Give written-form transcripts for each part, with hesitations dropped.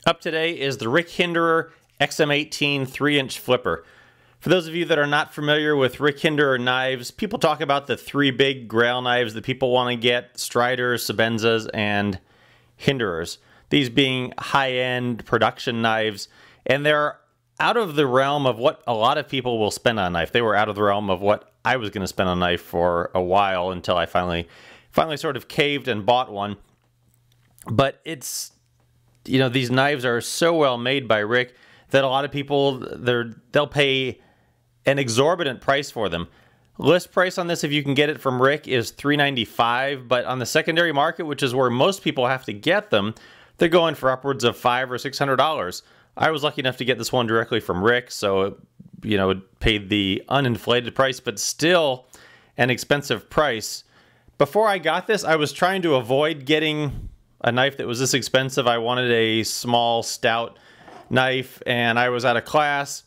Up today is the Rick Hinderer XM-18 3-inch flipper. For those of you that are not familiar with Rick Hinderer knives, people talk about the three big grail knives that people want to get: Striders, Sebenzas, and Hinderers. These being high-end production knives, and they're out of the realm of what a lot of people will spend on a knife. They were out of the realm of what I was going to spend on a knife for a while until I finally sort of caved and bought one. But it's, you know, these knives are so well made by Rick that a lot of people, they'll pay an exorbitant price for them. List price on this, if you can get it from Rick, is $395, but on the secondary market, which is where most people have to get them, they're going for upwards of $500 or $600. I was lucky enough to get this one directly from Rick, so it paid the uninflated price, but still an expensive price. Before I got this, I was trying to avoid getting a knife that was this expensive. I wanted a small, stout knife, and I was out of class,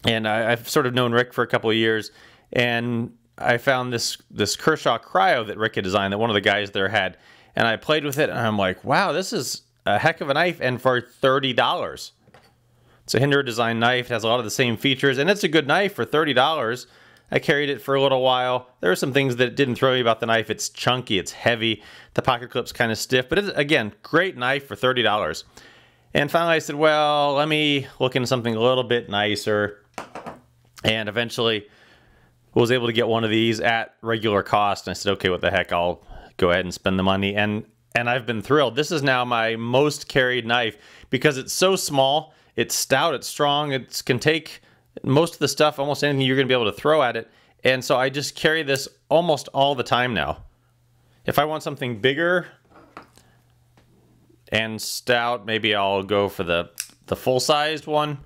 and I've sort of known Rick for a couple of years, and I found this Kershaw Cryo that Rick had designed that one of the guys there had, and I played with it, and I'm like, wow, this is a heck of a knife, and for $30. It's a Hinderer design knife. It has a lot of the same features, and it's a good knife for $30. I carried it for a little while. There are some things that didn't throw me about the knife. It's chunky, it's heavy, the pocket clip's kind of stiff, but it's, again, great knife for $30. And finally I said, well, let me look into something a little bit nicer, and eventually was able to get one of these at regular cost, and I said, okay, what the heck, I'll go ahead and spend the money, and I've been thrilled. This is now my most carried knife because it's so small, it's stout, it's strong, it can take most of the stuff, almost anything you're going to be able to throw at it, and so I just carry this almost all the time now. If I want something bigger and stout, maybe I'll go for the full-sized one.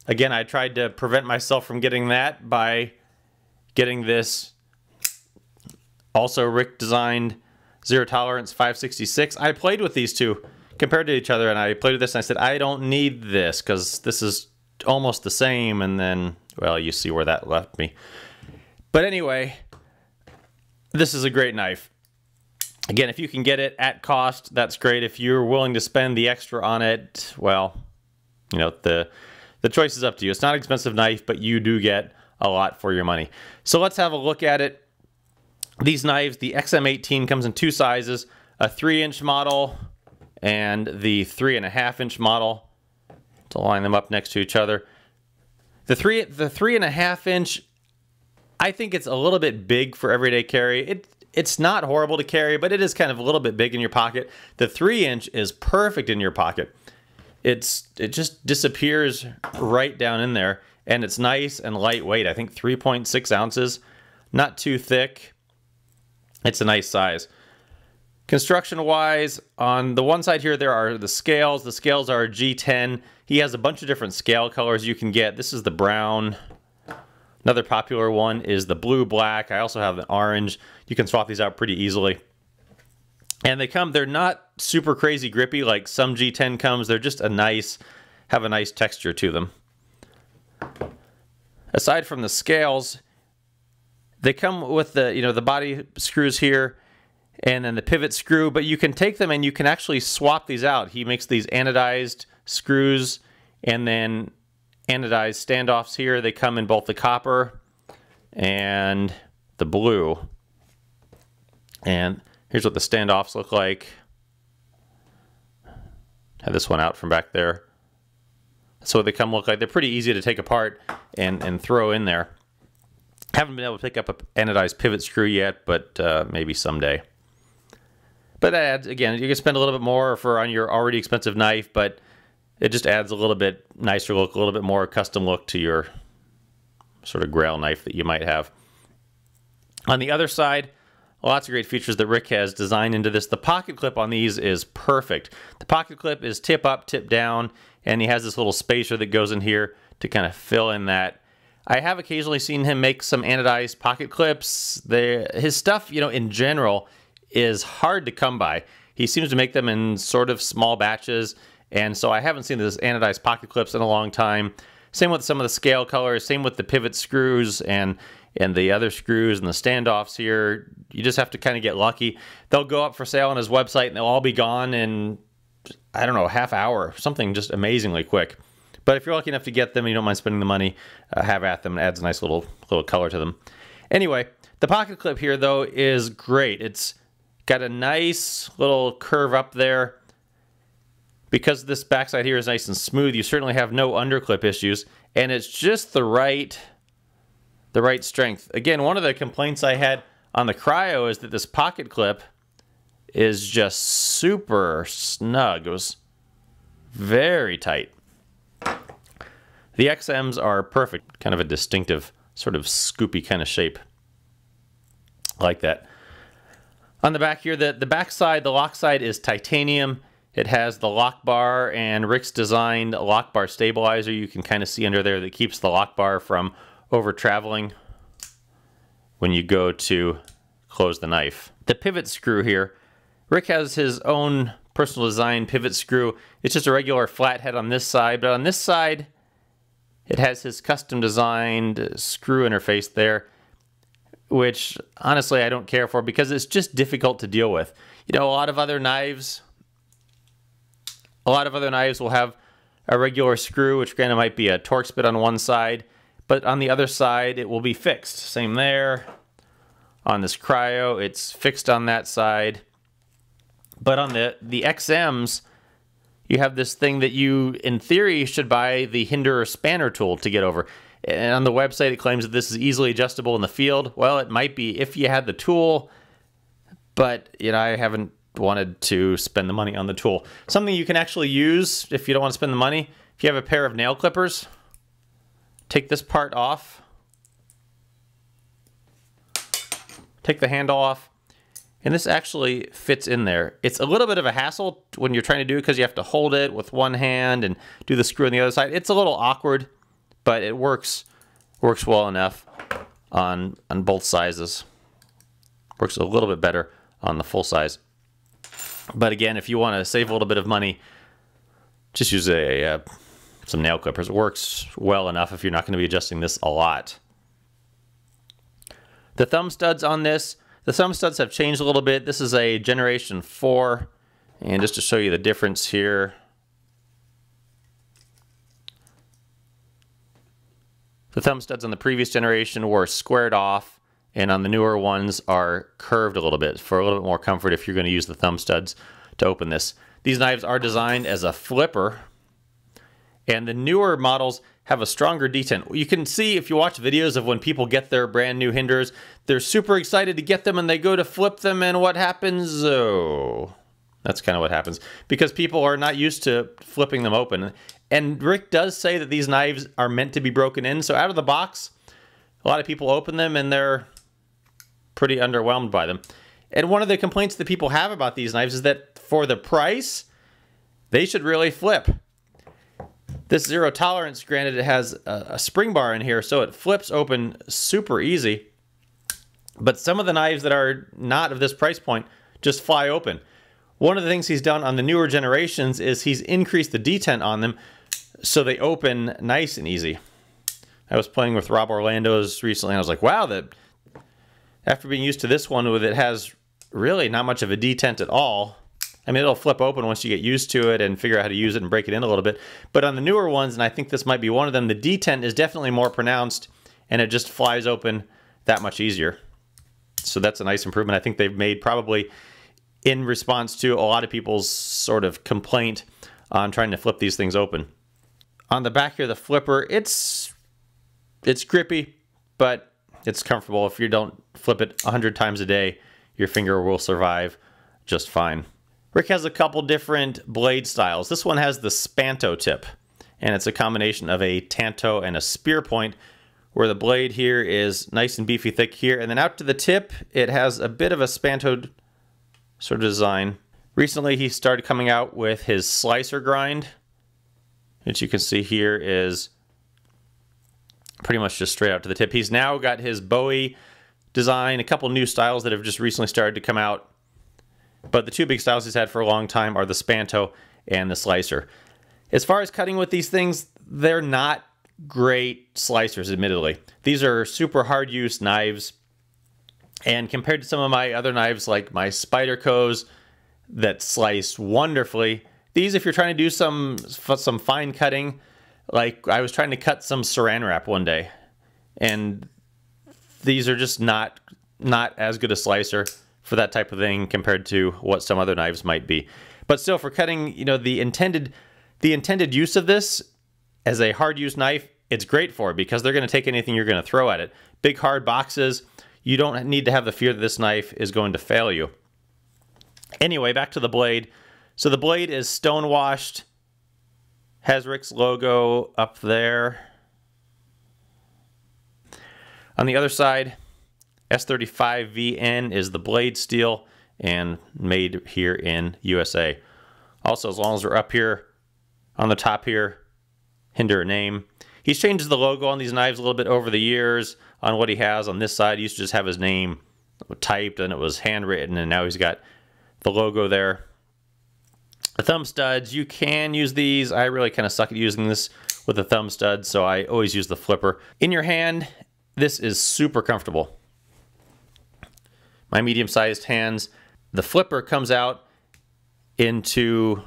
Again, I tried to prevent myself from getting that by getting this also Rick designed Zero Tolerance 566. I played with these two compared to each other, and I played with this and I said, I don't need this because this is almost the same, and then, well, you see where that left me. But anyway, this is a great knife. Again, if you can get it at cost, that's great. If you're willing to spend the extra on it, well, you know, the choice is up to you. It's not an expensive knife, but you do get a lot for your money. So let's have a look at it. These knives, the XM-18 comes in two sizes, a 3-inch model and the 3.5-inch model. To line them up next to each other. The 3.5-inch, I think it's a little bit big for everyday carry. It's not horrible to carry, but it is kind of a little bit big in your pocket. The 3-inch is perfect in your pocket. It just disappears right down in there, and it's nice and lightweight. I think 3.6 ounces, not too thick. It's a nice size. Construction-wise, on the one side here, there are the scales. The scales are G10. He has a bunch of different scale colors you can get. This is the brown. Another popular one is the blue-black. I also have an orange. You can swap these out pretty easily. And they're not super crazy grippy like some G10 comes. They're just have a nice texture to them. Aside from the scales, they come with the body screws here, and then the pivot screw, but you can take them and you can actually swap these out. He makes these anodized screws and then anodized standoffs here. They come in both the copper and the blue. And here's what the standoffs look like. Have this one out from back there. So they look like. They're pretty easy to take apart and throw in there. Haven't been able to pick up an anodized pivot screw yet, but maybe someday. But that adds, again, you can spend a little bit more on your already expensive knife, but it just adds a little bit nicer look, a little bit more custom look to your sort of grail knife that you might have. On the other side, lots of great features that Rick has designed into this. The pocket clip on these is perfect. The pocket clip is tip up, tip down, and he has this little spacer that goes in here to kind of fill in that. I have occasionally seen him make some anodized pocket clips. His stuff, in general, is hard to come by. He seems to make them in sort of small batches, and so I haven't seen this anodized pocket clips in a long time. Same with some of the scale colors, same with the pivot screws and the other screws and the standoffs here. You just have to kind of get lucky. They'll go up for sale on his website and they'll all be gone in, I don't know, half hour, something just amazingly quick. But if you're lucky enough to get them and you don't mind spending the money, have at them. It adds a nice little color to them. Anyway, the pocket clip here, though, is great. It's got a nice little curve up there. Because this backside here is nice and smooth, you certainly have no underclip issues. And it's just the right strength. Again, one of the complaints I had on the Cryo is that this pocket clip is just super snug. It was very tight. The XMs are perfect, kind of a distinctive, sort of scoopy kind of shape. I like that. On the back here, the back side, the lock side is titanium. It has the lock bar and Rick's designed lock bar stabilizer. You can kind of see under there that keeps the lock bar from over traveling when you go to close the knife. The pivot screw here, Rick has his own personal design pivot screw. It's just a regular flathead on this side, but on this side, it has his custom designed screw interface there, which honestly I don't care for because it's just difficult to deal with. You know, a lot of other knives will have a regular screw, which granted might be a Torx bit on one side, but on the other side it will be fixed. Same there. On this Cryo, it's fixed on that side. But on the XMs, you have this thing that you, in theory, should buy the Hinderer spanner tool to get over. And on the website, it claims that this is easily adjustable in the field. Well, it might be if you had the tool, but you know, I haven't wanted to spend the money on the tool. Something you can actually use if you don't want to spend the money. If you have a pair of nail clippers, take this part off. Take the handle off. And this actually fits in there. It's a little bit of a hassle when you're trying to do it because you have to hold it with one hand and do the screw on the other side. It's a little awkward, but it works well enough on both sizes. Works a little bit better on the full size. But again, if you want to save a little bit of money, just use some nail clippers. It works well enough if you're not going to be adjusting this a lot. The thumb studs on this, the thumb studs have changed a little bit. This is a Generation 4. And just to show you the difference here. The thumb studs on the previous generation were squared off, and on the newer ones are curved a little bit for a little bit more comfort if you're going to use the thumb studs to open this. These knives are designed as a flipper, and the newer models have a stronger detent. You can see if you watch videos of when people get their brand new Hinderers, they're super excited to get them and they go to flip them, and what happens? Oh, that's kind of what happens because people are not used to flipping them open. And Rick does say that these knives are meant to be broken in, so out of the box, a lot of people open them and they're pretty underwhelmed by them. And one of the complaints that people have about these knives is that for the price, they should really flip. This zero tolerance, granted, it has a spring bar in here, so it flips open super easy. But some of the knives that are not of this price point just fly open. One of the things he's done on the newer generations is he's increased the detent on them so they open nice and easy. I was playing with Rob Orlando's recently, and I was like, wow, that after being used to this one, with it has really not much of a detent at all. I mean, it'll flip open once you get used to it and figure out how to use it and break it in a little bit. But on the newer ones, and I think this might be one of them, the detent is definitely more pronounced, and it just flies open that much easier. So that's a nice improvement I think they've made, probably in response to a lot of people's sort of complaint on trying to flip these things open. On the back here, the flipper, it's grippy, but it's comfortable. If you don't flip it 100 times a day, your finger will survive just fine. Rick has a couple different blade styles. This one has the Spanto tip, and it's a combination of a Tanto and a spear point, where the blade here is nice and beefy thick here, and then out to the tip, it has a bit of a Spanto sort of design. Recently, he started coming out with his slicer grind, which you can see here is pretty much just straight out to the tip. He's now got his Bowie design, a couple new styles that have just recently started to come out. But the two big styles he's had for a long time are the Spanto and the slicer. As far as cutting with these things, they're not great slicers, admittedly. These are super hard use knives. And compared to some of my other knives, like my Spydercos that slice wonderfully, These, if you're trying to do some fine cutting, like I was trying to cut some saran wrap one day, and these are just not as good a slicer for that type of thing compared to what some other knives might be. But still, for cutting, you know, the intended use of this as a hard use knife, it's great for it because they're going to take anything you're going to throw at it. Big hard boxes, you don't need to have the fear that this knife is going to fail you. Anyway, back to the blade. So the blade is stone washed, has Rick's logo up there. On the other side, S35VN is the blade steel and made here in USA. Also, as long as we're up here on the top here, Hinderer name. He's changed the logo on these knives a little bit over the years on what he has. On this side, he used to just have his name typed and it was handwritten, and now he's got the logo there. The thumb studs, you can use these. I really kind of suck at using this with the thumb studs, so I always use the flipper. In your hand, this is super comfortable. My medium-sized hands, the flipper comes out into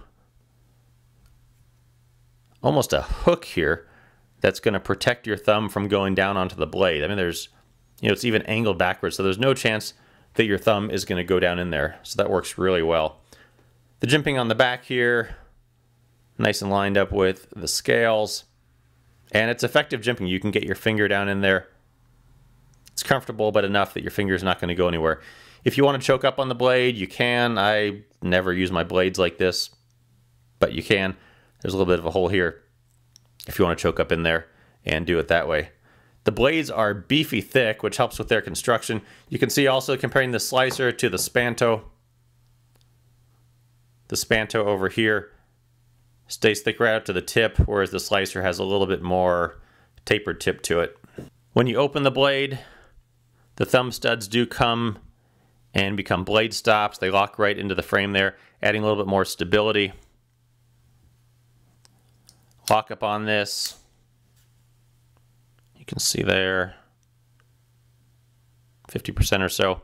almost a hook here that's going to protect your thumb from going down onto the blade. I mean, there's, you know, it's even angled backwards, so there's no chance that your thumb is going to go down in there. So that works really well. The jimping on the back here, nice and lined up with the scales. And it's effective jimping. You can get your finger down in there. It's comfortable, but enough that your finger's not going to go anywhere. If you want to choke up on the blade, you can. I never use my blades like this, but you can. There's a little bit of a hole here if you want to choke up in there and do it that way. The blades are beefy thick, which helps with their construction. You can see also comparing the slicer to the Spanto. The Spanto over here stays thick right up to the tip, whereas the slicer has a little bit more tapered tip to it. When you open the blade, the thumb studs do come and become blade stops. They lock right into the frame there, adding a little bit more stability. Lock up on this. You can see there, 50% or so.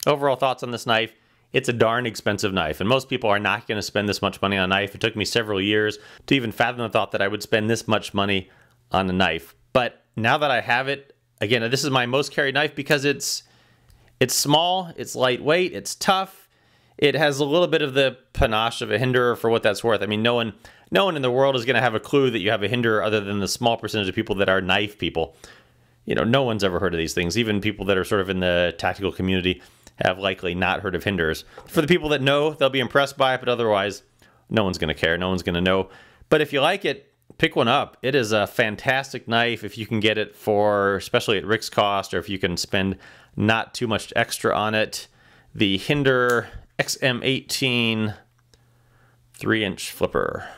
Overall thoughts on this knife: it's a darn expensive knife, and most people are not going to spend this much money on a knife. It took me several years to even fathom the thought that I would spend this much money on a knife. But now that I have it, again, this is my most carried knife because it's small, it's lightweight, it's tough. It has a little bit of the panache of a Hinderer for what that's worth. I mean, no one in the world is going to have a clue that you have a Hinderer other than the small percentage of people that are knife people. You know, no one's ever heard of these things. Even people that are sort of in the tactical community have likely not heard of Hinderers. For the people that know, they'll be impressed by it, but otherwise, no one's going to care. No one's going to know. But if you like it, pick one up. It is a fantastic knife if you can get it for, especially at Rick's cost, or if you can spend not too much extra on it. The Hinderer XM-18 3-inch flipper.